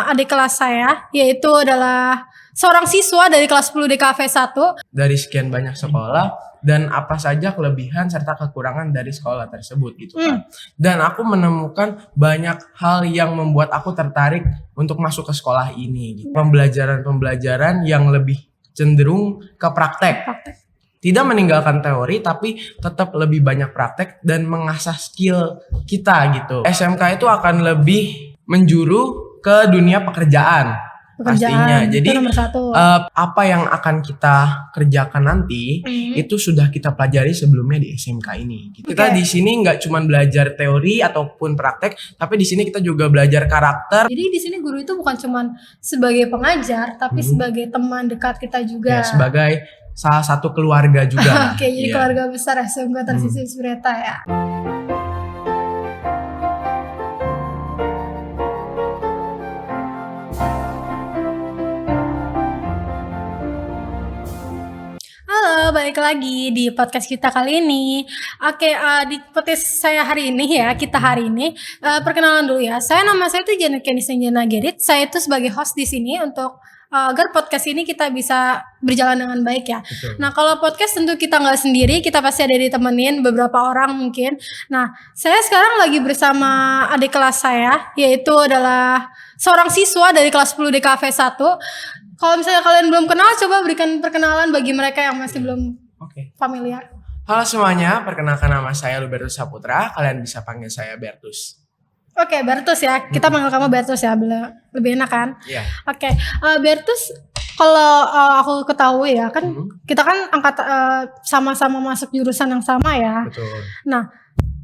adik kelas saya, yaitu adalah seorang siswa dari kelas 10 DKV 1. Dari sekian banyak sekolah dan apa saja kelebihan serta kekurangan dari sekolah tersebut gitu kan. Dan aku menemukan banyak hal yang membuat aku tertarik untuk masuk ke sekolah ini gitu. Pembelajaran yang lebih cenderung ke praktek. Tidak meninggalkan teori tapi tetap lebih banyak praktek dan mengasah skill kita gitu. SMK itu akan lebih menjuru ke dunia pekerjaan pastinya. Jadi itu nomor 1. apa yang akan kita kerjakan nanti itu sudah kita pelajari sebelumnya di SMK ini. Kita di sini nggak cuma belajar teori ataupun praktek, tapi di sini kita juga belajar karakter. Jadi di sini guru itu bukan cuma sebagai pengajar, tapi sebagai teman dekat kita juga. Ya, sebagai salah satu keluarga juga. Oke, jadi keluarga besar SMK Tarsisi Inspirata ya. Halo, balik lagi di podcast kita kali ini. Oke, di podcast saya hari ini ya, kita hari ini perkenalan dulu ya. Nama saya tuh Janet Candice Jana Gerit. Saya itu sebagai host di sini untuk agar podcast ini kita bisa berjalan dengan baik ya. Betul. Nah, kalau podcast tentu kita nggak sendiri, kita pasti ada ditemenin beberapa orang mungkin. Nah, saya sekarang lagi bersama adik kelas saya, yaitu adalah seorang siswa dari kelas 10 DKV 1. Kalau misalnya kalian belum kenal, coba berikan perkenalan bagi mereka yang masih belum familiar. Halo semuanya, perkenalkan nama saya Lubertus Saputra. Kalian bisa panggil saya Bertus. Oke, Bertus ya. Kita panggil kamu Bertus ya, lebih enak kan? Iya. Oke, Bertus, kalau aku ketahui ya, kan kita kan sama-sama masuk jurusan yang sama ya. Betul. Nah,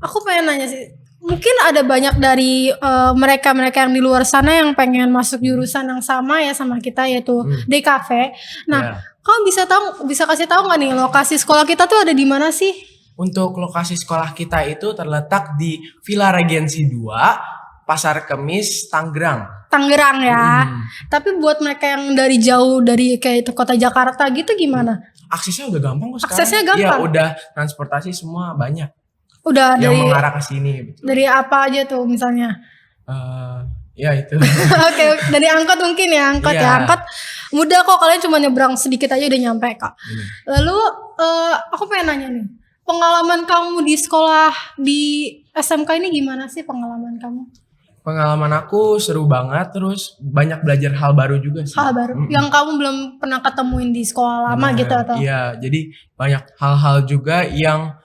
aku pengen nanya sih, mungkin ada banyak dari mereka-mereka yang di luar sana yang pengen masuk jurusan yang sama ya sama kita, yaitu DKV. Nah, kamu bisa kasih tahu nggak nih lokasi sekolah kita tuh ada di mana sih? Untuk lokasi sekolah kita itu terletak di Villa Regensi 2, Pasar Kemis, Tangerang. Tangerang ya. Tapi buat mereka yang dari jauh, dari kayak itu kota Jakarta gitu gimana? Aksesnya udah gampang kok sekarang. Aksesnya gampang? Iya, udah transportasi semua banyak. Udah yang dari mengarah ke sini. Betul. Dari apa aja tuh misalnya? Ya itu. Oke, dari angkot mungkin ya, angkot ya. Angkot mudah kok, kalian cuma nyebrang sedikit aja udah nyampe kok. Lalu aku pengen nanya nih, pengalaman kamu di sekolah di SMK ini gimana sih pengalaman kamu? Pengalaman aku seru banget, terus banyak belajar hal baru juga sih. Hal baru yang kamu belum pernah ketemuin di sekolah lama gitu atau? Iya, jadi banyak hal-hal juga yang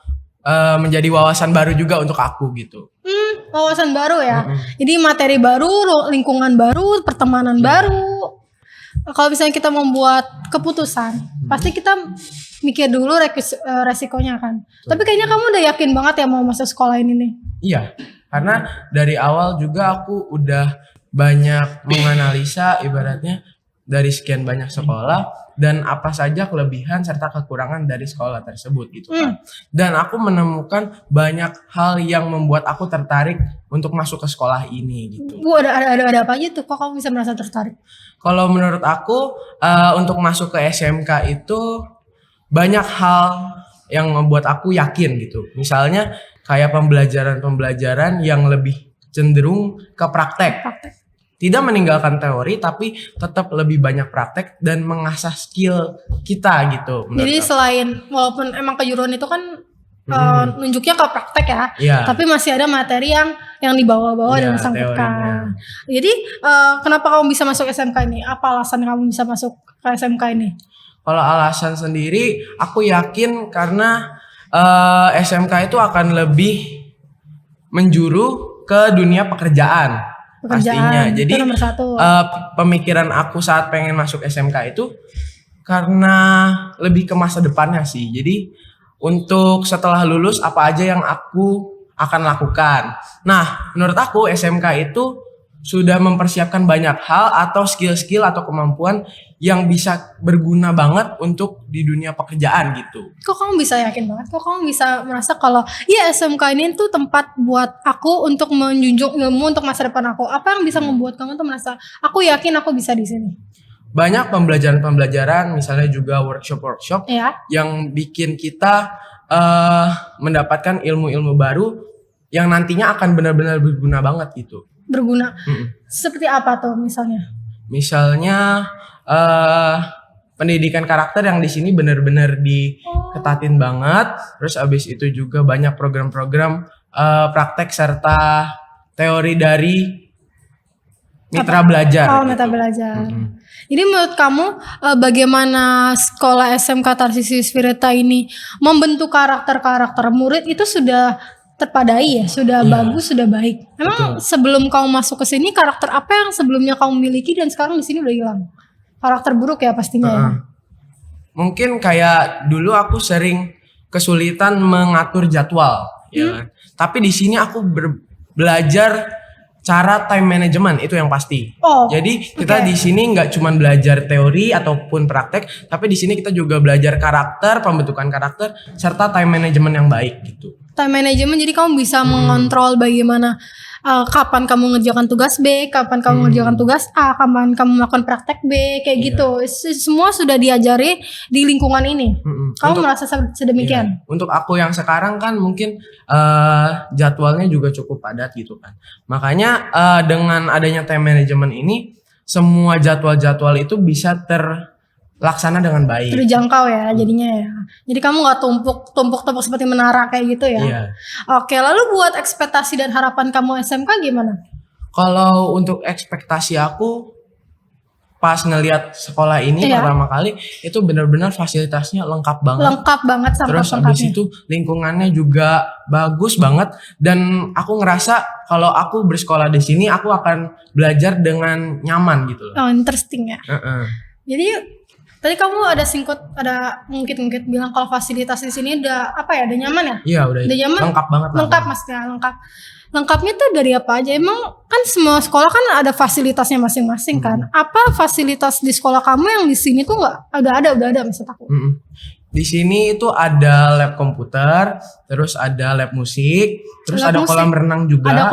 menjadi wawasan baru juga untuk aku gitu. Wawasan baru ya. Jadi materi baru, lingkungan baru, pertemanan baru. Kalau misalnya kita membuat keputusan, pasti kita mikir dulu resikonya kan. Tapi kayaknya kamu udah yakin banget ya mau masuk sekolah ini nih. Iya, karena dari awal juga aku udah banyak menganalisa ibaratnya dari sekian banyak sekolah dan apa saja kelebihan serta kekurangan dari sekolah tersebut gitu kan. Dan aku menemukan banyak hal yang membuat aku tertarik untuk masuk ke sekolah ini gitu. Ada apa aja tuh? Kok kamu bisa merasa tertarik? Kalau menurut aku untuk masuk ke SMK itu banyak hal yang membuat aku yakin gitu. Misalnya kayak pembelajaran yang lebih cenderung ke praktek. Tidak meninggalkan teori tapi tetap lebih banyak praktek dan mengasah skill kita gitu. Jadi selain walaupun emang kejuruan itu kan nunjuknya ke praktek ya, tapi masih ada materi yang dibawa-bawa dan disangkutkan. Jadi kenapa kamu bisa masuk SMK ini? Apa alasan kamu bisa masuk ke SMK ini? Kalau alasan sendiri aku yakin karena SMK itu akan lebih menjuru ke dunia pekerjaan. Pastinya. Jadi nomor 1. Pemikiran aku saat pengen masuk SMK itu karena lebih ke masa depannya sih. Jadi untuk setelah lulus apa aja yang aku akan lakukan. Nah, menurut aku SMK itu sudah mempersiapkan banyak hal atau skill-skill atau kemampuan yang bisa berguna banget untuk di dunia pekerjaan gitu. Kok kamu bisa yakin banget? Kok kamu bisa merasa kalau ya SMK ini tuh tempat buat aku untuk menjunjung ilmu untuk masa depan aku? Apa yang bisa membuat kamu tuh merasa aku yakin aku bisa di sini? Banyak pembelajaran misalnya juga workshop yang bikin kita mendapatkan ilmu-ilmu baru yang nantinya akan benar-benar berguna banget gitu. berguna. Seperti apa tuh misalnya? Misalnya pendidikan karakter yang di sini benar-benar diketatin banget. Terus abis itu juga banyak program-program praktek serta teori dari mitra belajar. Oh, gitu. mitra belajar. Jadi menurut kamu bagaimana sekolah SMK Tarsius Wireta ini membentuk karakter-karakter murid itu sudah terpadai ya, sudah bagus, sudah baik. Emang sebelum kamu masuk ke sini karakter apa yang sebelumnya kamu miliki dan sekarang di sini udah hilang? Karakter buruk ya pastinya ya. Mungkin kayak dulu aku sering kesulitan mengatur jadwal, ya kan. Tapi di sini aku belajar cara time management, itu yang pasti. Jadi kita di sini nggak cuma belajar teori ataupun praktek, tapi di sini kita juga belajar karakter, pembentukan karakter, serta time management yang baik gitu. Time management, jadi kamu bisa mengontrol bagaimana kapan kamu ngerjakan tugas B, kapan kamu ngerjakan tugas A, kapan kamu melakukan praktek B, kayak gitu. Semua sudah diajari di lingkungan ini. Kamu merasa sedemikian? Untuk aku yang sekarang kan mungkin jadwalnya juga cukup padat gitu kan. Makanya dengan adanya time management ini, semua jadwal-jadwal itu bisa terlaksana dengan baik. Terjangkau ya jadinya ya. Jadi kamu gak tumpuk seperti menara kayak gitu ya. Iya. Oke, lalu buat ekspektasi dan harapan kamu SMK gimana? Kalau untuk ekspektasi aku pas ngelihat sekolah ini pertama kali, itu benar-benar fasilitasnya lengkap banget. Lengkap banget sama Terus habis itu lingkungannya juga bagus banget, dan aku ngerasa kalau aku bersekolah di sini aku akan belajar dengan nyaman gitu loh. Oh, interesting ya. Jadi tadi kamu ada mungkin bilang kalau fasilitas di sini udah apa ya, udah nyaman ya? Iya, udah nyaman. Lengkap banget. Lengkap maksudnya, lengkap. Lengkapnya tuh dari apa aja? Emang kan semua sekolah kan ada fasilitasnya masing-masing kan? Apa fasilitas di sekolah kamu yang di sini tuh nggak? Udah ada maksud aku. Di sini itu ada lab komputer, terus ada lab musik, terus ada kolam renang juga. Ada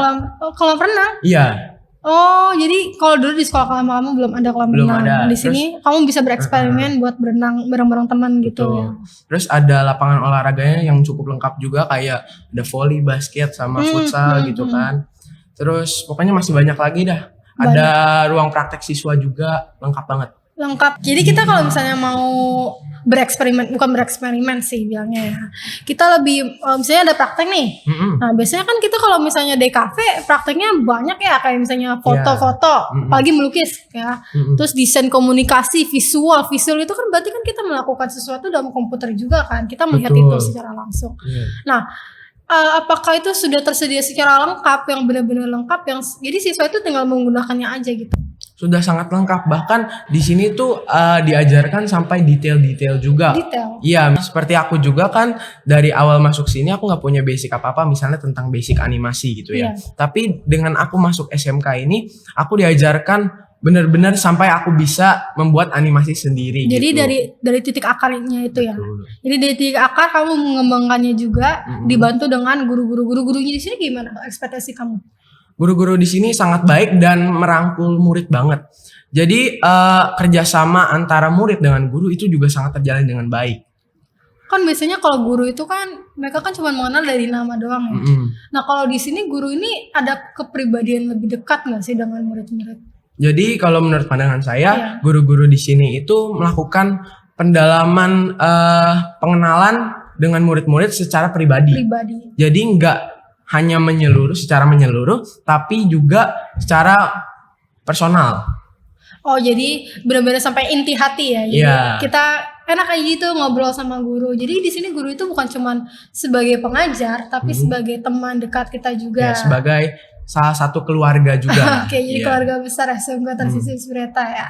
kolam renang? Iya. Oh, jadi kalau dulu di sekolah kamu belum ada kolam renang. Ada. Di sini kamu bisa bereksperimen buat berenang bareng-bareng teman gitu ya. Terus ada lapangan olahraganya yang cukup lengkap juga, kayak ada volley, basket, sama futsal gitu kan. Terus pokoknya masih banyak lagi dah. Ada ruang praktek siswa juga, lengkap banget. Lengkap. Jadi kita kalau misalnya mau bukan bereksperimen sih bilangnya ya. Kita lebih misalnya ada praktek nih. Nah, biasanya kan kita kalau misalnya DKV prakteknya banyak ya, kayak misalnya foto-foto, apalagi melukis ya. Terus desain komunikasi, visual itu kan berarti kan kita melakukan sesuatu dalam komputer juga kan. Kita melihat itu secara langsung. Nah, apakah itu sudah tersedia secara lengkap, yang benar-benar lengkap, yang jadi siswa itu tinggal menggunakannya aja gitu? Sudah sangat lengkap, bahkan di sini tuh diajarkan sampai detail-detail juga. Iya, seperti aku juga kan dari awal masuk sini aku nggak punya basic apa-apa, misalnya tentang basic animasi gitu ya. Tapi dengan aku masuk SMK ini, aku diajarkan benar-benar sampai aku bisa membuat animasi sendiri. Jadi gitu. dari titik akarnya itu ya. Jadi dari titik akar kamu mengembangkannya juga, dibantu dengan gurunya di sini. Gimana ekspektasi kamu? Guru-guru di sini sangat baik dan merangkul murid banget. Jadi kerjasama antara murid dengan guru itu juga sangat terjalin dengan baik. Kan biasanya kalau guru itu kan mereka kan cuma mengenal dari nama doang ya. Nah, kalau di sini guru ini ada kepribadian lebih dekat nggak sih dengan murid-murid? Jadi kalau menurut pandangan saya, guru-guru di sini itu melakukan pendalaman pengenalan dengan murid-murid secara pribadi. Jadi nggak hanya secara menyeluruh, tapi juga secara personal. Oh, jadi benar-benar sampai inti hati ya. Jadi kita enak aja gitu ngobrol sama guru. Jadi di sini guru itu bukan cuman sebagai pengajar, tapi sebagai teman dekat kita juga. Ya, sebagai salah satu keluarga juga. Oke, jadi keluarga besar SMK Tarsius Wireta ya.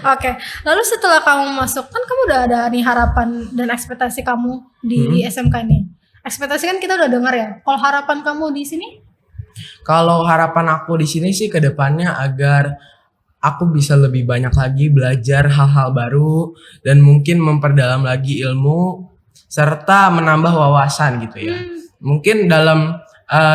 Oke, lalu setelah kamu masuk, kan kamu udah ada nih harapan dan ekspektasi kamu di SMK ini. Ekspektasi kan kita udah dengar ya. Kalau harapan kamu di sini? Kalau harapan aku di sini sih ke depannya agar aku bisa lebih banyak lagi belajar hal-hal baru dan mungkin memperdalam lagi ilmu serta menambah wawasan gitu ya. Mungkin dalam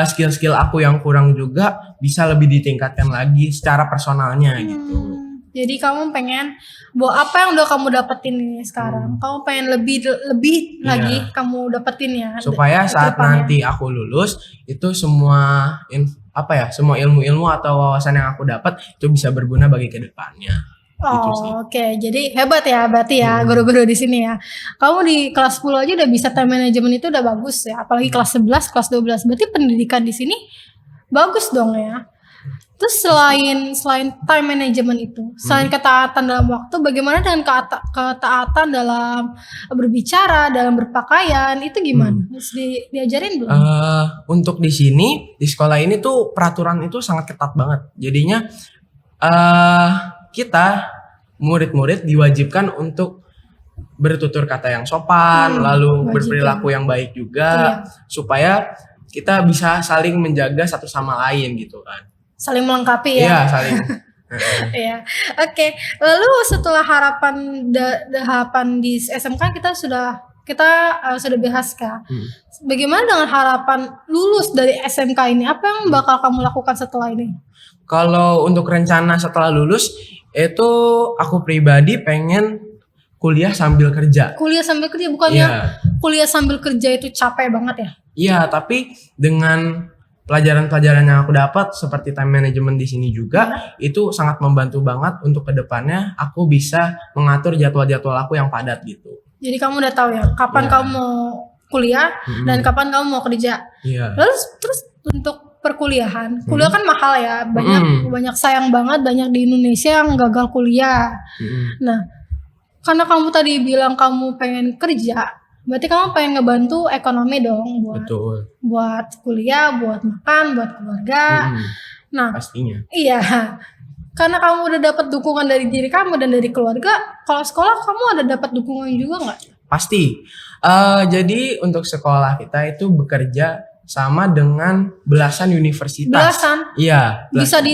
skill-skill aku yang kurang juga bisa lebih ditingkatkan lagi secara personalnya gitu. Jadi kamu pengen bahwa apa yang udah kamu dapetin ini sekarang, kamu pengen lebih lagi kamu dapetin ya. Supaya saat nanti aku lulus itu semua apa ya, semua ilmu-ilmu atau wawasan yang aku dapat itu bisa berguna bagi kedepannya. Gitu sih. Oke. Jadi hebat ya berarti ya guru-guru di sini ya. Kamu di kelas 10 aja udah bisa time management itu udah bagus ya. Apalagi kelas 11, kelas 12. Berarti pendidikan di sini bagus dong ya. Terus selain time management itu, selain ketaatan dalam waktu, bagaimana dengan ketaatan dalam berbicara, dalam berpakaian, itu gimana? Harus diajarin belum? Untuk di sini, di sekolah ini tuh peraturan itu sangat ketat banget. Jadinya kita murid-murid diwajibkan untuk bertutur kata yang sopan, lalu berperilaku yang baik juga, supaya kita bisa saling menjaga satu sama lain gitu kan. Saling melengkapi ya. Iya, saling. Iya. Oke. Lalu setelah harapan di SMK kita sudah bahas Kak. Bagaimana dengan harapan lulus dari SMK ini? Apa yang bakal kamu lakukan setelah ini? Kalau untuk rencana setelah lulus itu aku pribadi pengen kuliah sambil kerja. Kuliah sambil kerja bukannya kuliah sambil kerja itu capek banget ya? Iya, tapi dengan pelajaran-pelajaran yang aku dapat seperti time management di sini juga itu sangat membantu banget untuk kedepannya aku bisa mengatur jadwal-jadwal aku yang padat gitu. Jadi kamu udah tahu ya kapan kamu mau kuliah dan kapan kamu mau kerja. Lalu terus untuk perkuliahan, kuliah kan mahal ya, banyak sayang banget banyak di Indonesia yang gagal kuliah. Nah, karena kamu tadi bilang kamu pengen kerja, berarti kamu pengen ngebantu ekonomi dong buat kuliah, buat makan, buat keluarga. Nah, pastinya. Iya. Karena kamu udah dapat dukungan dari diri kamu dan dari keluarga, kalau sekolah kamu ada dapat dukungan juga nggak? Pasti. Jadi untuk sekolah kita itu bekerja sama dengan belasan universitas. Belasan? Iya. Bisa di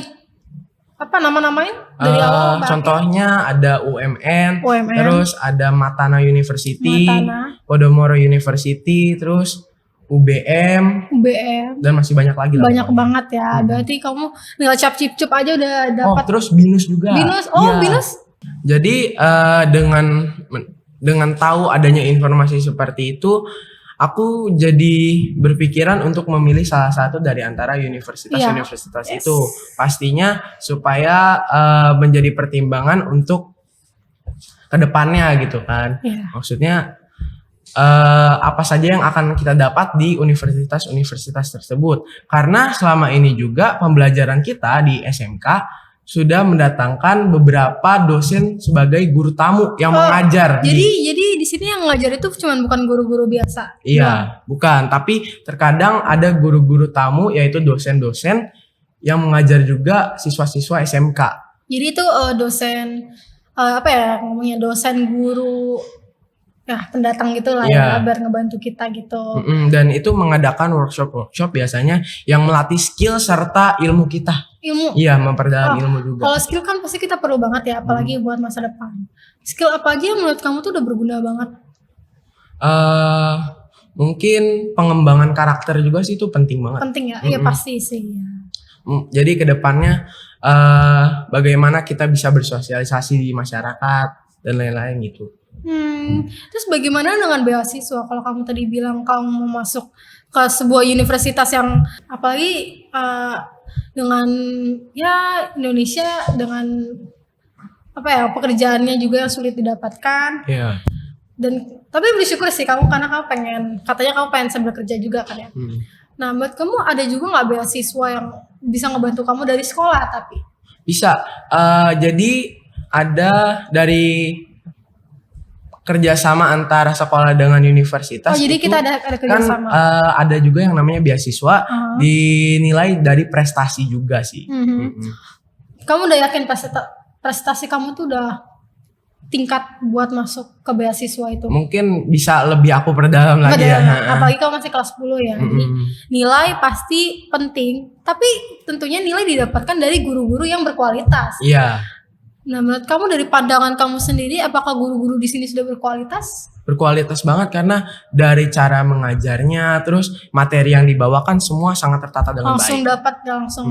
nama-namain dari awal? Contohnya ada UMN, terus ada Matana University, Podomoro University, terus UBM, dan masih banyak lagi lah. Banyak banget ya. Berarti kamu tinggal cap-cip aja udah dapat. Terus BINUS juga. BINUS, BINUS. Jadi dengan tahu adanya informasi seperti itu, aku jadi berpikiran untuk memilih salah satu dari antara universitas-universitas itu. Pastinya supaya menjadi pertimbangan untuk kedepannya gitu kan. Maksudnya apa saja yang akan kita dapat di universitas-universitas tersebut. Karena selama ini juga pembelajaran kita di SMK sudah mendatangkan beberapa dosen sebagai guru tamu yang mengajar. Jadi di sini yang ngajar itu bukan guru-guru biasa. Iya, bukan. Tapi terkadang ada guru-guru tamu yaitu dosen-dosen yang mengajar juga siswa-siswa SMK. Jadi itu dosen dosen guru pendatang gitu lah ya, biar ngebantu kita gitu. Dan itu mengadakan workshop biasanya yang melatih skill serta ilmu kita. Iya, memperdalam ilmu juga. Kalau skill kan pasti kita perlu banget ya, apalagi buat masa depan. Skill apa aja yang menurut kamu tuh udah berguna banget? Mungkin pengembangan karakter juga sih itu penting banget. Penting ya, iya pasti sih. Ya. Jadi kedepannya bagaimana kita bisa bersosialisasi di masyarakat dan lain-lain gitu. Terus bagaimana dengan beasiswa? Kalau kamu tadi bilang kamu mau masuk ke sebuah universitas yang apalagi dengan Indonesia dengan pekerjaannya juga yang sulit didapatkan. Dan tapi bersyukur sih kamu karena katanya kamu pengen sambil kerja juga kan ya. Nah, buat kamu ada juga nggak beasiswa yang bisa ngebantu kamu dari sekolah tapi? Bisa. Jadi ada dari kerjasama antara sekolah dengan universitas. Jadi kita ada kerjasama. Kan ada juga yang namanya beasiswa dinilai dari prestasi juga sih. Kamu udah yakin prestasi kamu tuh udah tingkat buat masuk ke beasiswa itu? Mungkin bisa lebih aku perdalam lagi ya. Apalagi kalau masih kelas 10 ya. Jadi nilai pasti penting, tapi tentunya nilai didapatkan dari guru-guru yang berkualitas. Iya. Nah, menurut kamu dari pandangan kamu sendiri, apakah guru-guru di sini sudah berkualitas? Berkualitas banget karena dari cara mengajarnya, terus materi yang dibawakan semua sangat tertata dengan baik. Langsung dapat, langsung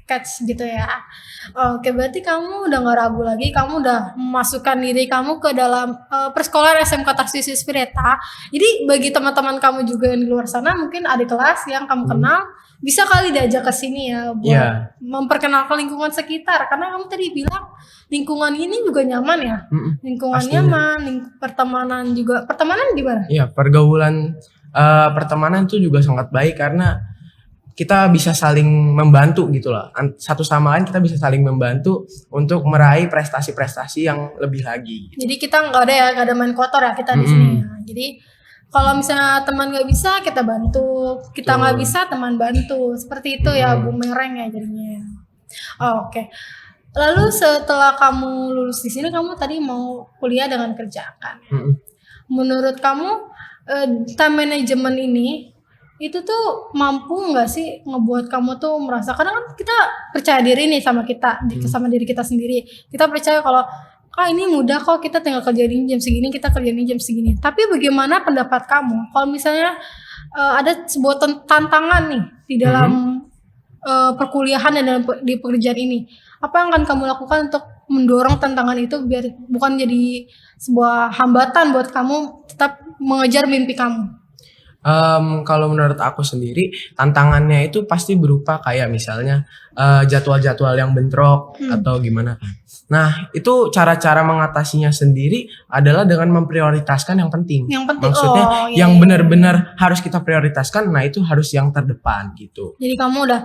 catch gitu ya. Oke, berarti kamu udah gak ragu lagi, kamu udah memasukkan diri kamu ke dalam persekolahan SMK Tarsius Spirita. Jadi bagi teman-teman kamu juga yang di luar sana, mungkin adik kelas yang kamu kenal, bisa kali diajak ke sini ya buat memperkenalkan lingkungan sekitar. Karena kamu tadi bilang lingkungan ini juga nyaman ya. Lingkungan pastinya. nyaman, pertemanan juga. Pertemanan gimana? Iya, pergaulan pertemanan itu juga sangat baik karena kita bisa saling membantu gitu loh. Satu sama lain kita bisa saling membantu untuk meraih prestasi-prestasi yang lebih lagi. Jadi kita nggak ada main kotor ya kita di sini ya. Jadi kalau misalnya teman nggak bisa kita bantu, kita nggak bisa teman bantu. Seperti itu ya, bumerang ya jadinya. Oke. Lalu setelah kamu lulus di sini, kamu tadi mau kuliah dengan kerjaan. Menurut kamu time management ini itu tuh mampu nggak sih ngebuat kamu tuh merasa, karena kan kita percaya diri nih sama kita, sama diri kita sendiri. Kita percaya kalau ini mudah kok, kita tinggal kerjain jam segini, kita kerjain jam segini. Tapi bagaimana pendapat kamu kalau misalnya ada sebuah tantangan nih di dalam perkuliahan dan dalam di pekerjaan ini? Apa yang akan kamu lakukan untuk mendorong tantangan itu biar bukan jadi sebuah hambatan buat kamu tetap mengejar mimpi kamu? Kalau menurut aku sendiri tantangannya itu pasti berupa kayak misalnya jadwal-jadwal yang bentrok atau gimana kan. Nah itu cara-cara mengatasinya sendiri adalah dengan memprioritaskan yang penting. Maksudnya yang benar-benar harus kita prioritaskan, nah itu harus yang terdepan gitu. Jadi kamu udah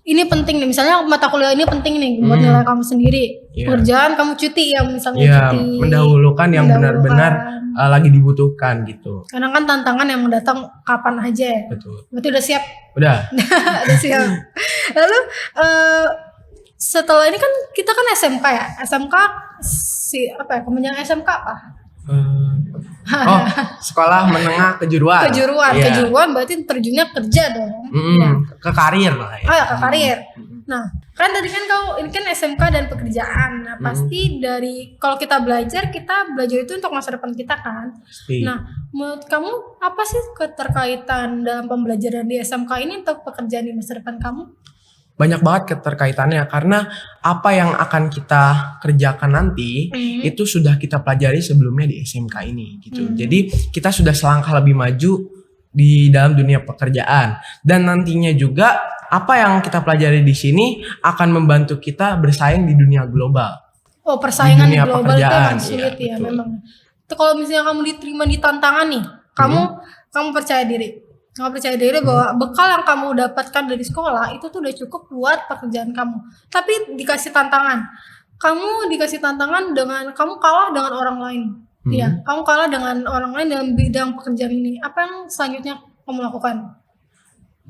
ini penting nih, misalnya mata kuliah ini penting nih buat nilai kamu sendiri. Pekerjaan kamu cuti ya misalnya cuti. Mendahulukan yang benar-benar lagi dibutuhkan gitu. Karena kan tantangan yang datang kapan aja ya. Betul. Berarti udah siap? Udah. Udah siap. Lalu setelah ini kan kita kan SMK ya. SMK kemenjang SMK apa? Sekolah menengah kejuruan. Kejuruan berarti terjunnya kerja dong. Ke karir lah ya. Ke karir. Nah, kan tadi kan ini kan SMK dan pekerjaan. Nah, pasti dari kalau kita belajar itu untuk masa depan kita kan. Pasti. Nah, menurut kamu apa sih keterkaitan dalam pembelajaran di SMK ini untuk pekerjaan di masa depan kamu? Banyak banget keterkaitannya karena apa yang akan kita kerjakan nanti itu sudah kita pelajari sebelumnya di SMK ini gitu. Jadi kita sudah selangkah lebih maju di dalam dunia pekerjaan, dan nantinya juga apa yang kita pelajari di sini akan membantu kita bersaing di dunia global. Persaingan di global itu emang ya sulit ya memang. Itu kalau misalnya kamu diterima di tantangan nih, kamu percaya diri. Kamu percaya diri bahwa bekal yang kamu dapatkan dari sekolah itu tuh udah cukup buat pekerjaan kamu. Tapi dikasih tantangan. Kamu dikasih tantangan dengan kamu kalah dengan orang lain. Iya, kamu kalah dengan orang lain dalam bidang pekerjaan ini. Apa yang selanjutnya kamu lakukan?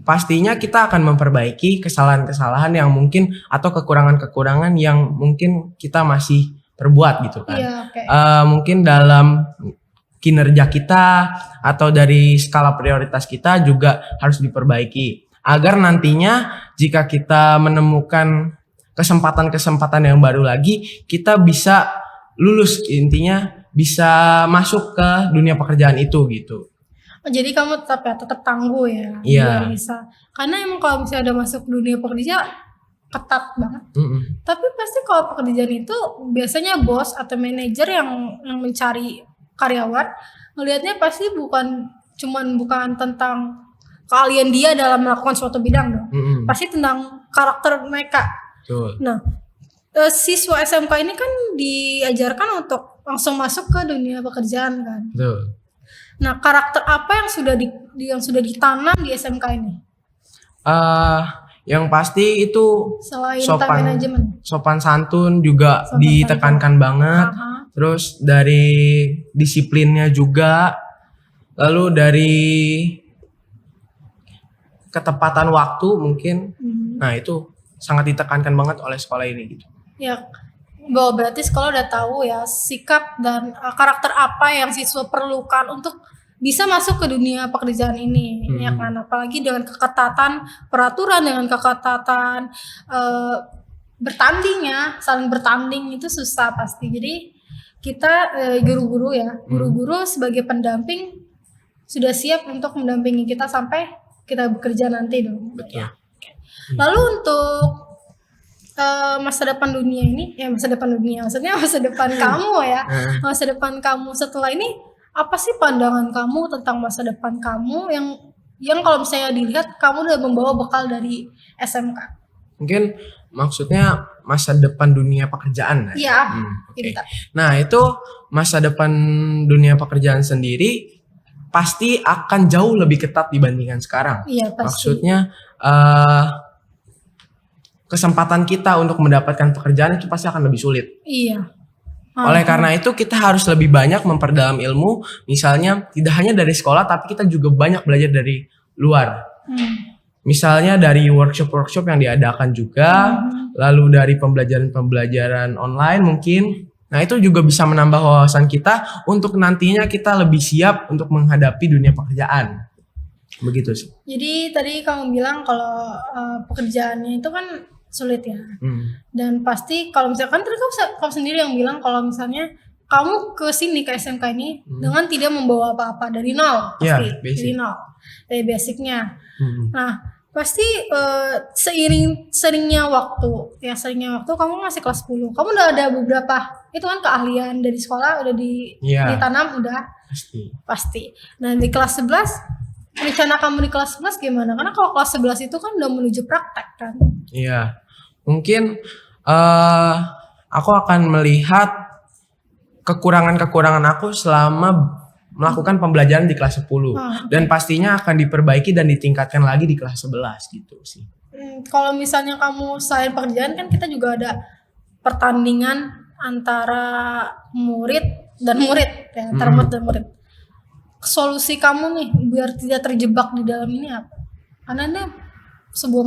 Pastinya kita akan memperbaiki kesalahan-kesalahan yang mungkin atau kekurangan-kekurangan yang mungkin kita masih perbuat gitu kan. Iya, mungkin dalam kinerja kita atau dari skala prioritas kita juga harus diperbaiki agar nantinya jika kita menemukan kesempatan-kesempatan yang baru lagi, kita bisa lulus, intinya bisa masuk ke dunia pekerjaan itu gitu. Jadi kamu tetap tangguh ya. Iya. Bisa. Karena emang kalau misalnya udah masuk dunia pekerja ketat banget. Tapi pasti kalau pekerjaan itu biasanya bos atau manajer yang mencari karyawan, ngelihatnya pasti bukan tentang keahlian dia dalam melakukan suatu bidang dong. Pasti tentang karakter mereka. Betul. Nah, siswa SMK ini kan diajarkan untuk langsung masuk ke dunia pekerjaan kan. Betul. Nah, karakter apa yang sudah ditanam di SMK ini? Yang pasti itu selain time management, sopan santun juga ditekankan banget. Terus dari disiplinnya juga, lalu dari ketepatan waktu mungkin. Nah itu sangat ditekankan banget oleh sekolah ini gitu. Ya, berarti sekolah udah tahu ya sikap dan karakter apa yang siswa perlukan untuk bisa masuk ke dunia pekerjaan ini, ya kan? Apalagi dengan keketatan peraturan, dengan keketatan bertanding ya, saling bertanding itu susah pasti. Jadi kita guru-guru sebagai pendamping sudah siap untuk mendampingi kita sampai kita bekerja nanti dong. Betul. Lalu untuk masa depan dunia ini, ya masa depan dunia, maksudnya masa depan kamu ya, masa depan kamu setelah ini, apa sih pandangan kamu tentang masa depan kamu yang kalau misalnya dilihat kamu udah membawa bekal dari SMK? Mungkin maksudnya masa depan dunia pekerjaan ya? Iya, Oke. gitu. Nah itu masa depan dunia pekerjaan sendiri pasti akan jauh lebih ketat dibandingkan sekarang. Iya pasti. Maksudnya kesempatan kita untuk mendapatkan pekerjaan itu pasti akan lebih sulit. Iya. Oleh karena itu kita harus lebih banyak memperdalam ilmu, misalnya tidak hanya dari sekolah tapi kita juga banyak belajar dari luar. Misalnya dari workshop-workshop yang diadakan juga, lalu dari pembelajaran-pembelajaran online mungkin. Nah itu juga bisa menambah wawasan kita untuk nantinya kita lebih siap untuk menghadapi dunia pekerjaan. Begitu sih. Jadi tadi kamu bilang kalau pekerjaannya itu kan sulit ya. Dan pasti kalau misalkan tadi kamu sendiri yang bilang kalau misalnya kamu ke sini ke SMK ini dengan tidak membawa apa-apa dari nol, pasti dari nol, dari basicnya. Nah pasti seringnya waktu kamu masih kelas 10, kamu udah ada beberapa itu kan keahlian dari sekolah udah ditanam udah pasti. Nah di kelas 11 rencana kamu di kelas 11 gimana? Karena kalau kelas 11 itu kan udah menuju praktek kan. Iya, mungkin aku akan melihat kekurangan-kekurangan aku selama melakukan pembelajaran di kelas 10 dan pastinya akan diperbaiki dan ditingkatkan lagi di kelas 11 gitu sih. Kalau misalnya kamu selain pekerjaan kan kita juga ada pertandingan antara murid dan murid ya, antara murid dan murid. Solusi kamu nih biar tidak terjebak di dalam ini apa? Karena ini sebuah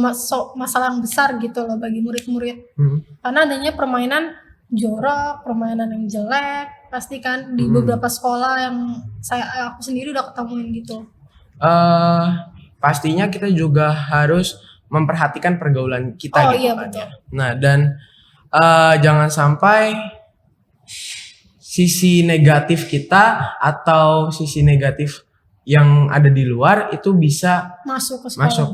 masalah yang besar gitu loh bagi murid-murid. Karena adanya permainan jorok, permainan yang jelek, pasti kan di beberapa sekolah yang aku sendiri udah ketemuin gitu. Pastinya kita juga harus memperhatikan pergaulan kita gitu iya, kan betul. ya. Nah dan jangan sampai sisi negatif kita atau sisi negatif yang ada di luar itu bisa masuk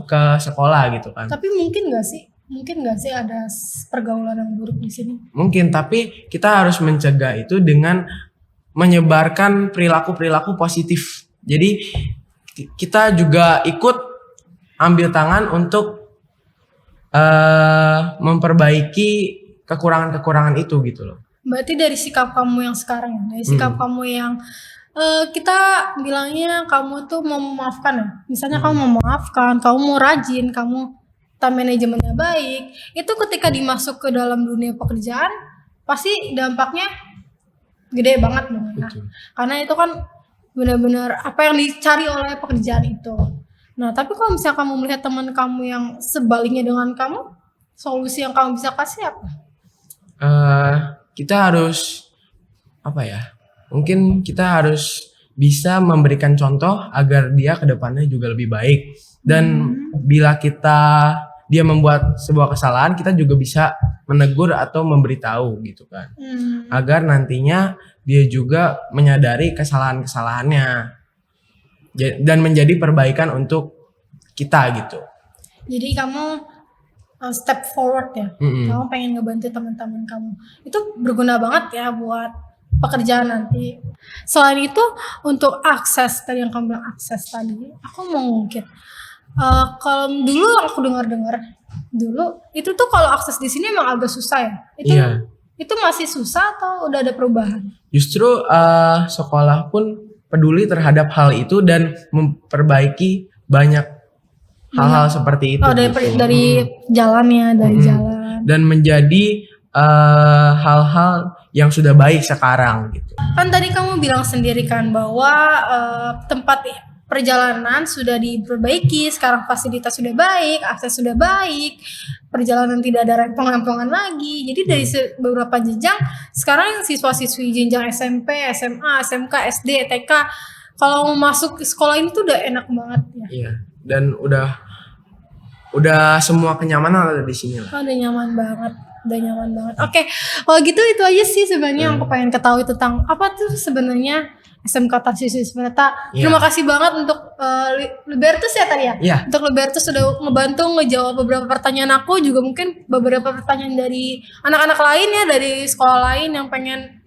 ke sekolah gitu kan. Tapi mungkin gak sih ada pergaulan yang buruk di sini? Mungkin, tapi kita harus mencegah itu dengan menyebarkan perilaku-perilaku positif. Jadi kita juga ikut ambil tangan untuk memperbaiki kekurangan-kekurangan itu gitu loh. Berarti dari sikap kamu yang sekarang ya, dari sikap kamu yang kita bilangnya kamu tuh mau memaafkan ya. Misalnya kamu mau memaafkan, kamu mau rajin, kamu time manajemennya baik, itu ketika dimasuk ke dalam dunia pekerjaan pasti dampaknya gede banget dong ya. Karena itu kan benar-benar apa yang dicari oleh pekerjaan itu. Nah tapi kalau misalnya kamu melihat teman kamu yang sebaliknya dengan kamu, solusi yang kamu bisa kasih apa? Kita harus mungkin kita harus bisa memberikan contoh agar dia ke depannya juga lebih baik. Dan bila dia membuat sebuah kesalahan, kita juga bisa menegur atau memberitahu gitu kan. Agar nantinya dia juga menyadari kesalahan-kesalahannya dan menjadi perbaikan untuk kita gitu. Jadi kamu step forward ya. Kamu pengen ngebantu teman-teman kamu. Itu berguna banget ya buat pekerjaan nanti. Selain itu untuk akses tadi yang kamu bilang akses tadi, aku mau ngungkit. Kalau dulu aku dengar dulu itu tuh kalau akses di sini emang agak susah ya. Itu masih susah atau udah ada perubahan? Justru sekolah pun peduli terhadap hal itu dan memperbaiki banyak hal-hal seperti itu. Dari jalannya, jalan. Dan menjadi hal-hal yang sudah baik sekarang gitu. Kan tadi kamu bilang sendiri kan bahwa tempat perjalanan sudah diperbaiki, sekarang fasilitas sudah baik, akses sudah baik, perjalanan tidak ada rempong-rempongan lagi. Jadi dari beberapa jenjang, sekarang siswa-siswi jenjang SMP, SMA, SMK, SD, TK, kalau mau masuk ke sekolah ini tuh udah enak banget ya. Iya, dan udah semua kenyamanan ada di sini lah. Udah nyaman banget. Oke, kalau gitu itu aja sih sebenarnya yang aku pengen ketahui tentang apa tuh sebenarnya SMK Tarsius Wirata. Iya. Terima kasih banget untuk Libertus ya tadi ya. Iya. Untuk Libertus sudah ngebantu ngejawab beberapa pertanyaan aku, juga mungkin beberapa pertanyaan dari anak-anak lain ya, dari sekolah lain yang pengen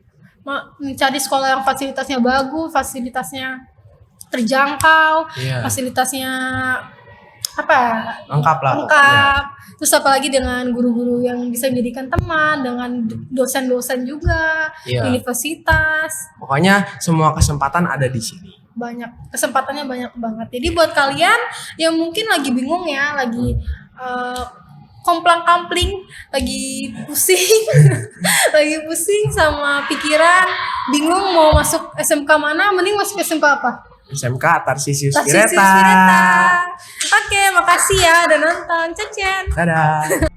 mencari sekolah yang fasilitasnya bagus, fasilitasnya terjangkau, Iya. fasilitasnya apa ya? Lengkap lah. Lengkap. Terus apalagi dengan guru-guru yang bisa menjadikan teman, dengan dosen-dosen juga, Iya. universitas. Pokoknya semua kesempatan ada di sini. Banyak, kesempatannya banyak banget. Jadi buat kalian yang mungkin lagi bingung ya, lagi komplang-kampling, lagi pusing, lagi pusing sama pikiran, bingung mau masuk SMK mana, mending masuk SMK apa? SMK Tarsius Tarsius Wirata. Wirata. Oke, makasih ya udah nonton. Cecen. Dadah.